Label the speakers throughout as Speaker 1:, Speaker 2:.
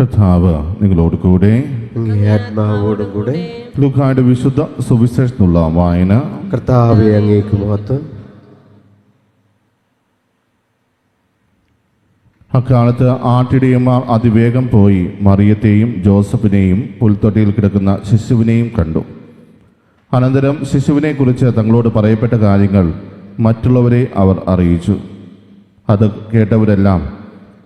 Speaker 1: കർത്താവ് നിങ്ങളോട് കൂടെ.
Speaker 2: ആത്മാവോടും കൂടെ.
Speaker 1: ലൂക്കായുടെ വിശുദ്ധ സുവിശേഷത്തിനുള്ള വായന.
Speaker 2: കർത്താവേ, അങ്ങേക്ക് മഹത്വം.
Speaker 1: അക്കാലത്ത് ആട്ടിടയന്മാർ അതിവേഗം പോയി മറിയത്തെയും ജോസഫിനെയും പുൽത്തൊട്ടിയിൽ കിടക്കുന്ന ശിശുവിനെയും കണ്ടു. അനന്തരം ശിശുവിനെക്കുറിച്ച് തങ്ങളോട് പറയപ്പെട്ട കാര്യങ്ങൾ മറ്റുള്ളവരെ അവർ അറിയിച്ചു. അത് കേട്ടവരെല്ലാം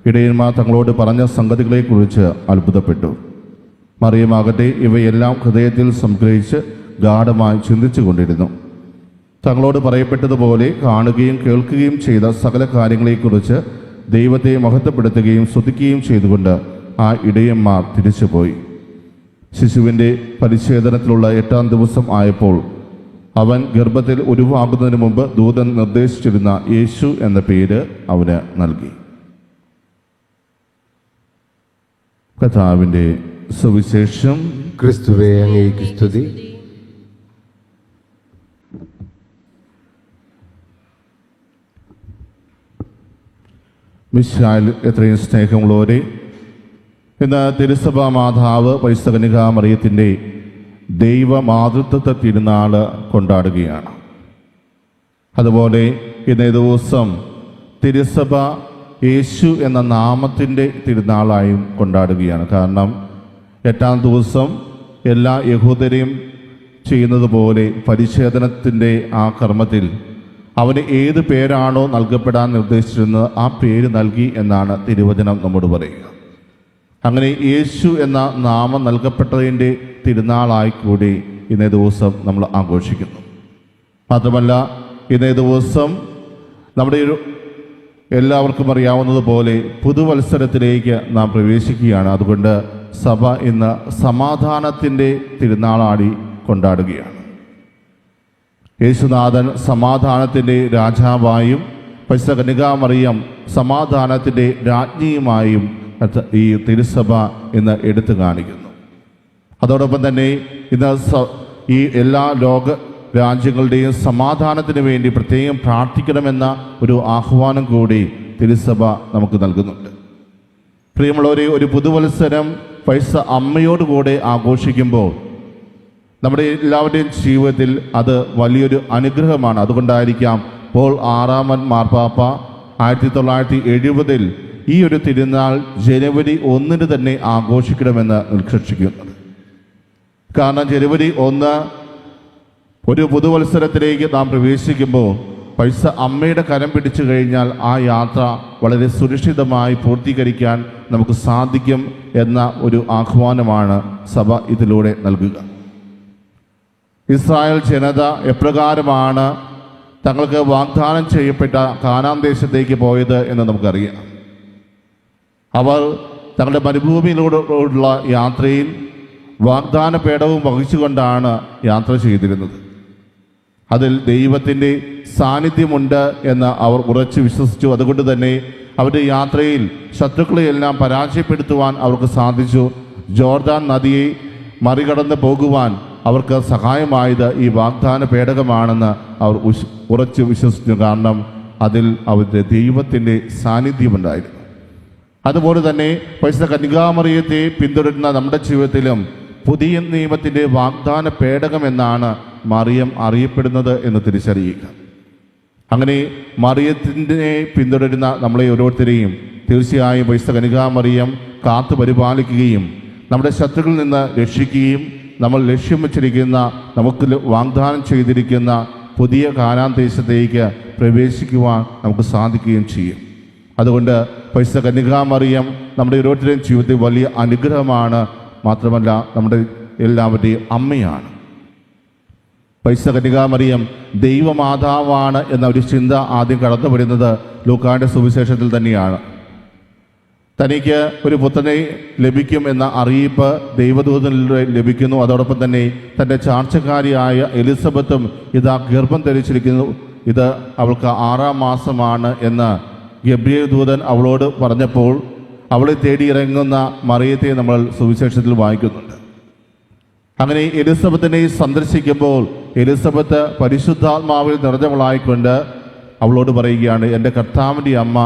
Speaker 1: ഇടയന്മാർ തങ്ങളോട് പറഞ്ഞ സംഗതികളെക്കുറിച്ച് അത്ഭുതപ്പെട്ടു. മറിയമാകട്ടെ ഇവയെല്ലാം ഹൃദയത്തിൽ സംഗ്രഹിച്ച് ഗാഢമായി ചിന്തിച്ചു കൊണ്ടിരുന്നു. തങ്ങളോട് പറയപ്പെട്ടതുപോലെ കാണുകയും കേൾക്കുകയും ചെയ്ത സകല കാര്യങ്ങളെക്കുറിച്ച് ദൈവത്തെ മഹത്വപ്പെടുത്തുകയും സ്തുതിക്കുകയും ചെയ്തുകൊണ്ട് ആ ഇടയന്മാർ തിരിച്ചുപോയി. ശിശുവിൻ്റെ പരിച്ഛേദനത്തിലുള്ള 8-ാം ദിവസം ആയപ്പോൾ അവൻ ഗർഭത്തിൽ ഉരുവാകുന്നതിന് മുമ്പ് ദൂതൻ നിർദ്ദേശിച്ചിരുന്ന യേശു എന്ന പേര് അവന് നൽകി. കർത്താവിൻ്റെ സുവിശേഷം.
Speaker 2: ക്രിസ്തുവേ, അങ്ങേക്ക് സ്തുതി.
Speaker 1: മിശിഹായിൽ എത്രയും സ്നേഹമുള്ളവരെ, ഇന്ന് തിരുസഭാ മാതാവ് പരിശുദ്ധ കന്യകാ മറിയത്തിൻ്റെ ദൈവമാതൃത്വത്തെ തിരുനാൾ കൊണ്ടാടുകയാണ്. അതുപോലെ ഇന്നേ ദിവസം തിരുസഭ യേശു എന്ന നാമത്തിൻ്റെ തിരുനാളായും കൊണ്ടാടുകയാണ്. കാരണം 8-ാം ദിവസം എല്ലാ യഹൂദരെയും ചെയ്യുന്നത് പോലെ പരിച്ഛേദനത്തിൻ്റെ ആ കർമ്മത്തിൽ അവന് ഏത് പേരാണോ നൽകപ്പെടാൻ നിർദ്ദേശിച്ചിരുന്നത് ആ പേര് നൽകി എന്നാണ് തിരുവചനം നമ്മോട് പറയുക. അങ്ങനെ യേശു എന്ന നാമം നൽകപ്പെട്ടതിൻ്റെ തിരുനാളായി കൂടി ഇന്നേ ദിവസം നമ്മൾ ആഘോഷിക്കുന്നു. മാത്രമല്ല ഇന്നേ ദിവസം നമ്മുടെ എല്ലാവർക്കും അറിയാവുന്നതുപോലെ പുതുവത്സരത്തിലേക്ക് നാം പ്രവേശിക്കുകയാണ്. അതുകൊണ്ട് സഭ ഇന്ന് സമാധാനത്തിൻ്റെ തിരുനാളാടി കൊണ്ടാടുകയാണ്. യേശുനാഥൻ സമാധാനത്തിൻ്റെ രാജാവായും പരിശുദ്ധ കന്യകാ മറിയം സമാധാനത്തിൻ്റെ രാജ്ഞിയുമായും ഈ തിരുസഭ ഇന്ന് എടുത്തു കാണിക്കുന്നു. അതോടൊപ്പം തന്നെ ഇന്ന് ഈ എല്ലാ ലോക രാജ്യങ്ങളുടെയും സമാധാനത്തിന് വേണ്ടി പ്രത്യേകം പ്രാർത്ഥിക്കണമെന്ന ഒരു ആഹ്വാനം കൂടി തിരുസഭ നമുക്ക് നൽകുന്നുണ്ട്. പ്രിയമുള്ളവരെ, ഒരു പുതുവത്സരം പരിശുദ്ധ അമ്മയോടുകൂടെ ആഘോഷിക്കുമ്പോൾ നമ്മുടെ എല്ലാവരുടെയും ജീവിതത്തിൽ അത് വലിയൊരു അനുഗ്രഹമാണ്. അതുകൊണ്ടായിരിക്കാം പോൾ 6-ാമൻ മാർപ്പാപ്പ 1970 ഈ ഒരു തിരുനാൾ ജനുവരി 1 തന്നെ ആഘോഷിക്കണമെന്ന് നിർദ്ദേശിക്കുന്നത്. കാരണം ജനുവരി 1 ഒരു പുതുവത്സരത്തിലേക്ക് നാം പ്രവേശിക്കുമ്പോൾ പരിശുദ്ധ അമ്മയുടെ കരം പിടിച്ചു കഴിഞ്ഞാൽ ആ യാത്ര വളരെ സുരക്ഷിതമായി പൂർത്തീകരിക്കാൻ നമുക്ക് സാധിക്കും എന്ന ഒരു ആഹ്വാനമാണ് സഭ ഇതിലൂടെ നൽകുക. ഇസ്രായേൽ ജനത എപ്രകാരമാണ് തങ്ങൾക്ക് വാഗ്ദാനം ചെയ്യപ്പെട്ട കാനാൻ ദേശത്തേക്ക് പോയത് എന്ന് നമുക്കറിയാം. അവർ തങ്ങളുടെ മരുഭൂമിയിലൂടെയുള്ള യാത്രയിൽ വാഗ്ദാന പേടവും വഹിച്ചുകൊണ്ടാണ് യാത്ര ചെയ്തിരുന്നത്. അതിൽ ദൈവത്തിൻ്റെ സാന്നിധ്യമുണ്ട് എന്ന് അവർ ഉറച്ചു വിശ്വസിച്ചു. അതുകൊണ്ട് തന്നെ അവരുടെ യാത്രയിൽ ശത്രുക്കളെയെല്ലാം പരാജയപ്പെടുത്തുവാൻ അവർക്ക് സാധിച്ചു. ജോർദാൻ നദിയെ മറികടന്ന് പോകുവാൻ അവർക്ക് സഹായമായത് ഈ വാഗ്ദാന പേടകമാണെന്ന് അവർ ഉറച്ചു വിശ്വസിച്ചു. കാരണം അതിൽ അവരുടെ ദൈവത്തിൻ്റെ സാന്നിധ്യമുണ്ടായിരുന്നു. അതുപോലെ തന്നെ പരിശുദ്ധ കന്യകാമറിയത്തെ പിന്തുടരുന്ന നമ്മുടെ ജീവിതത്തിലും പുതിയ നിയമത്തിൻ്റെ വാഗ്ദാന പേടകം എന്നാണ് മറിയം അറിയപ്പെടുന്നത് എന്ന് തിരിച്ചറിയുക. അങ്ങനെ മറിയത്തിനെ പിന്തുടരുന്ന നമ്മളെ ഓരോരുത്തരെയും തീർച്ചയായും പരിശുദ്ധ കന്യകാമറിയം കാത്തു പരിപാലിക്കുകയും നമ്മുടെ ശത്രുക്കളിൽ നിന്ന് രക്ഷിക്കുകയും നമ്മൾ ലക്ഷ്യം വച്ചിരിക്കുന്ന നമുക്ക് വാഗ്ദാനം ചെയ്തിരിക്കുന്ന പുതിയ കാനാൻ ദേശത്തേക്ക് പ്രവേശിക്കുവാൻ നമുക്ക് സാധിക്കുകയും ചെയ്യും. അതുകൊണ്ട് പരിശുദ്ധ കന്യകാമറിയം നമ്മുടെ ഓരോരുത്തരുടെയും ജീവിതത്തിൽ വലിയ അനുഗ്രഹമാണ്. മാത്രമല്ല നമ്മുടെ എല്ലാവരുടെയും അമ്മയാണ്. പരിശുദ്ധ കന്യകാമറിയം ദൈവമാതാവാണ് എന്ന ഒരു ചിന്ത ആദ്യം കടന്നു വരുന്നത് ലൂക്കായുടെ സുവിശേഷത്തിൽ തന്നെയാണ്. തനിക്ക് ഒരു പുത്രനെ ലഭിക്കും എന്ന അറിയിപ്പ് ദൈവദൂതനിലൂടെ ലഭിക്കുന്നു. അതോടൊപ്പം തന്നെ തൻ്റെ ചാർച്ചക്കാരിയായ എലിസബത്തും ഇതാ ഗർഭം ധരിച്ചിരിക്കുന്നു, ഇത് അവൾക്ക് 6-ാം മാസമാണ് എന്ന് ഗബ്രിയേൽ ദൂതൻ അവളോട് പറഞ്ഞപ്പോൾ അവളെ തേടിയിറങ്ങുന്ന മറിയത്തെ നമ്മൾ സുവിശേഷത്തിൽ വായിക്കുന്നുണ്ട്. അങ്ങനെ എലിസബത്തിനെ സന്ദർശിക്കുമ്പോൾ എലിസബത്ത് പരിശുദ്ധാത്മാവിൽ നിറഞ്ഞവളായിക്കൊണ്ട് അവളോട് പറയുകയാണ്, എൻ്റെ കർത്താവിൻ്റെ അമ്മ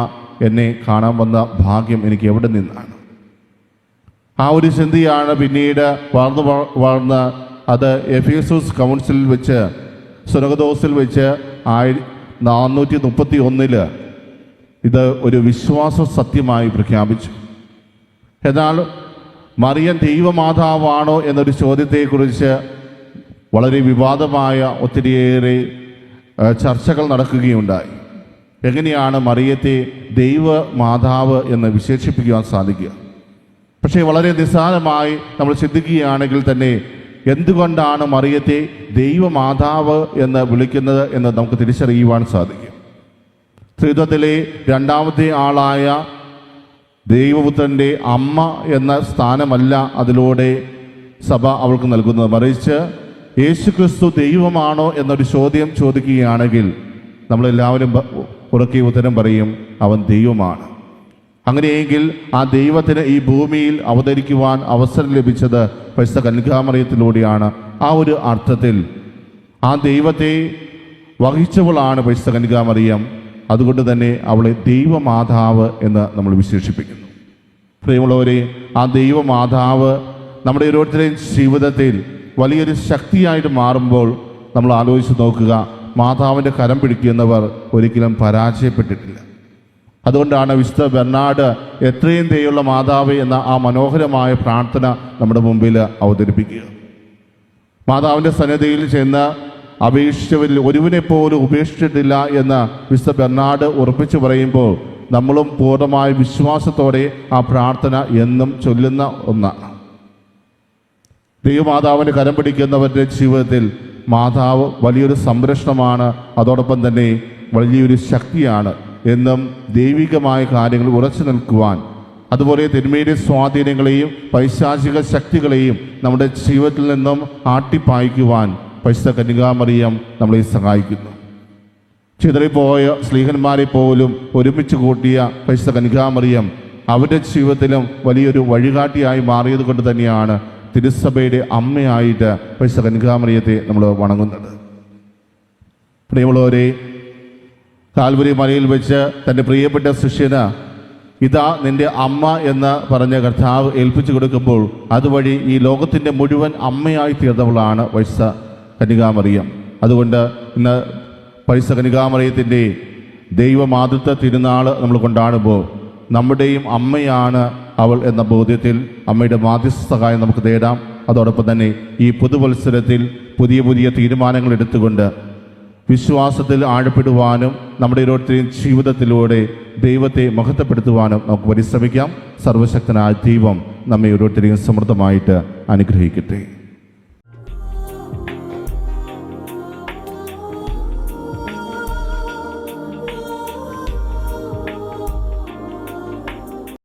Speaker 1: എന്നെ കാണാൻ വന്ന ഭാഗ്യം എനിക്ക് എവിടെ നിന്നാണ്. ആ ഒരു ചിന്തയാണ് പിന്നീട് വളർന്ന് അത് എഫേസോസ് കൗൺസിലിൽ വെച്ച് സുനകദോസിൽ വെച്ച് 431 ഇത് ഒരു വിശ്വാസ സത്യമായി പ്രഖ്യാപിച്ചു. എന്നാൽ മറിയം ദൈവമാതാവാണോ എന്നൊരു ചോദ്യത്തെക്കുറിച്ച് വളരെ വിവാദമായ ഒത്തിരിയേറെ ചർച്ചകൾ നടക്കുകയുണ്ടായി. എങ്ങനെയാണ് മറിയത്തെ ദൈവമാതാവ് എന്ന് വിശേഷിപ്പിക്കുവാൻ സാധിക്കുക? പക്ഷേ വളരെ നിസ്സാരമായി നമ്മൾ ചിന്തിക്കുകയാണെങ്കിൽ തന്നെ എന്തുകൊണ്ടാണ് മറിയത്തെ ദൈവമാതാവ് എന്ന് വിളിക്കുന്നത് എന്ന് നമുക്ക് തിരിച്ചറിയുവാൻ സാധിക്കും. ത്രിത്വത്തിലെ രണ്ടാമത്തെ ആളായ ദൈവപുത്രൻ്റെ അമ്മ എന്ന സ്ഥാനമല്ല അതിലൂടെ സഭ അവൾക്ക് നൽകുന്നത്. മറിച്ച് യേശുക്രിസ്തു ദൈവമാണോ എന്നൊരു ചോദ്യം ചോദിക്കുകയാണെങ്കിൽ നമ്മളെല്ലാവരും ഉറക്കെ ഉത്തരം പറയും, അവൻ ദൈവമാണ്. അങ്ങനെയെങ്കിൽ ആ ദൈവത്തിന് ഈ ഭൂമിയിൽ അവതരിക്കുവാൻ അവസരം ലഭിച്ചത് പരിശുദ്ധ കന്യകാമറിയത്തിലൂടെയാണ്. ആ ഒരു അർത്ഥത്തിൽ ആ ദൈവത്തെ വഹിച്ചവളാണ് പരിശുദ്ധ കന്യകാമറിയം. അതുകൊണ്ട് തന്നെ അവളെ ദൈവമാതാവ് എന്ന് നമ്മൾ വിശേഷിപ്പിക്കുന്നു. പ്രിയമുള്ളവരെ, ആ ദൈവമാതാവ് നമ്മുടെ ഓരോരുത്തരുടെയും ജീവിതത്തിൽ വലിയൊരു ശക്തിയായിട്ട് മാറുമ്പോൾ നമ്മൾ ആലോചിച്ച് നോക്കുക, മാതാവിൻ്റെ കരം പിടിക്കുന്നവർ ഒരിക്കലും പരാജയപ്പെട്ടിട്ടില്ല. അതുകൊണ്ടാണ് വിശുദ്ധ ബെർണാഡ് എത്രയും ദയുള്ള മാതാവ് എന്ന ആ മനോഹരമായ പ്രാർത്ഥന നമ്മുടെ മുമ്പിൽ അവതരിപ്പിക്കുക. മാതാവിൻ്റെ സന്നിധിയിൽ ചെന്ന് അപേക്ഷിച്ചവരിൽ ഒരുവിനെ പോലും ഉപേക്ഷിച്ചിട്ടില്ല എന്ന് വിശുദ്ധ ബെർണാഡ് ഉറപ്പിച്ചു പറയുമ്പോൾ നമ്മളും പൂർണ്ണമായ വിശ്വാസത്തോടെ ആ പ്രാർത്ഥന എന്നും ചൊല്ലുന്ന ഒന്നാണ്. ദൈവമാതാവിൻ്റെ കരം പിടിക്കുന്നവരുടെ ജീവിതത്തിൽ മാതാവ് വലിയൊരു സംരക്ഷണമാണ്, അതോടൊപ്പം തന്നെ വലിയൊരു ശക്തിയാണ്. എന്നും ദൈവികമായ കാര്യങ്ങൾ ഉറച്ചു നിൽക്കുവാൻ, അതുപോലെ തിന്മയുടെ സ്വാധീനങ്ങളെയും പൈശാചിക ശക്തികളെയും നമ്മുടെ ജീവിതത്തിൽ നിന്നും ആട്ടിപ്പായിക്കുവാൻ പരിശുദ്ധ കന്യകാമറിയം നമ്മളെ സഹായിക്കുന്നു. ചിതറിപ്പോയ സ്ലീഹന്മാരെ പോലും ഒരുമിച്ച് കൂട്ടിയ പരിശുദ്ധ കന്യകാമറിയം അവരുടെ ജീവിതത്തിലും വലിയൊരു വഴികാട്ടിയായി മാറിയത് കൊണ്ട് തന്നെയാണ് തിരുസഭയുടെ അമ്മയായിട്ട് പരിശുദ്ധ കന്യകാമറിയത്തെ നമ്മൾ വണങ്ങുന്നത്. പ്രിയമുള്ളവരെ, കാൽവരി മലയിൽ വെച്ച് തൻ്റെ പ്രിയപ്പെട്ട ശിഷ്യന് ഇതാ നിന്റെ അമ്മ എന്ന് പറഞ്ഞ കർത്താവ് ഏൽപ്പിച്ചു കൊടുക്കുമ്പോൾ അതുവഴി ഈ ലോകത്തിൻ്റെ മുഴുവൻ അമ്മയായി തീർന്നവളാണ് പരിശുദ്ധ കന്യകാമറിയം. അതുകൊണ്ട് ഇന്ന് പരിശുദ്ധ കന്യകാമറിയത്തിൻ്റെ ദൈവമാതൃത്വ തിരുനാൾ നമ്മൾ കൊണ്ടാടുമ്പോൾ നമ്മുടെയും അമ്മയാണ് അവൾ എന്ന ബോധ്യത്തിൽ അമ്മയുടെ മാധ്യസ്ഥ സഹായം നമുക്ക് നേടാം. അതോടൊപ്പം തന്നെ ഈ പുതുവത്സരത്തിൽ പുതിയ പുതിയ തീരുമാനങ്ങൾ എടുത്തുകൊണ്ട് വിശ്വാസത്തിൽ ആഴപ്പെടുവാനും നമ്മുടെ ഓരോരുത്തരെയും ജീവിതത്തിലൂടെ ദൈവത്തെ മഹത്വപ്പെടുത്തുവാനും നമുക്ക് പരിശ്രമിക്കാം. സർവശക്തനായ ദൈവം നമ്മെ ഓരോരുത്തരെയും സമൃദ്ധമായിട്ട് അനുഗ്രഹിക്കട്ടെ.